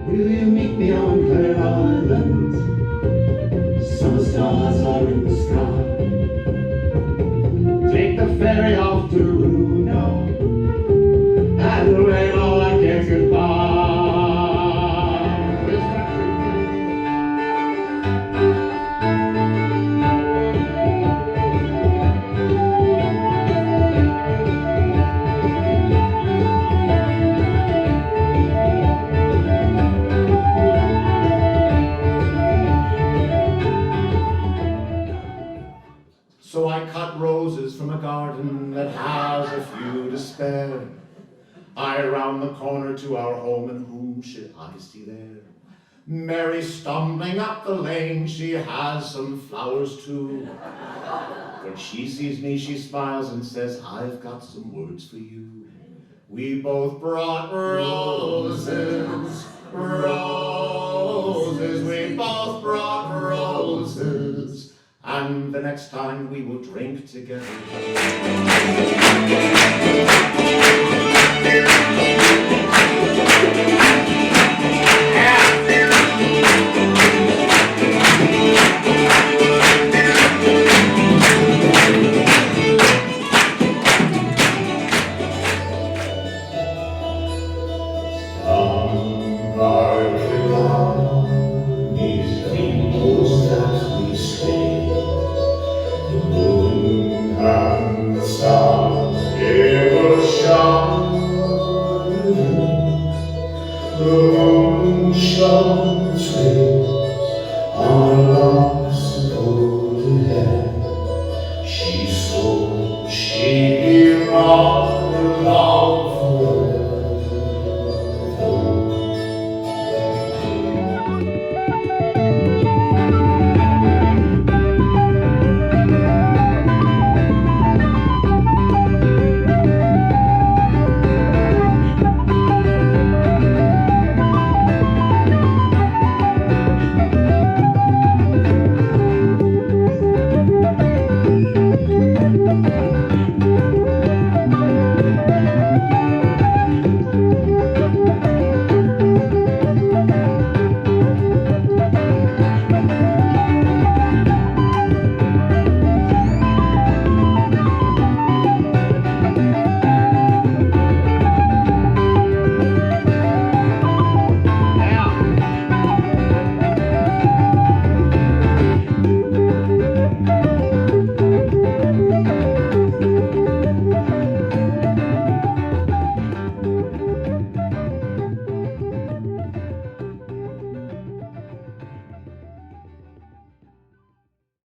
Will you meet me on Clare Island? Summer stars are in the sky. Take the ferry off to Runa and wave all our cares goodbye. Where's that So I cut roses from a garden that has a few to spare. I round the corner to our home, and whom should I see there? Mary stumbling up the lane, she has some flowers too. When she sees me, she smiles and says, I've got some words for you. We both brought roses, roses, we both brought roses. And the next time we will drink together. The moon shone sweet.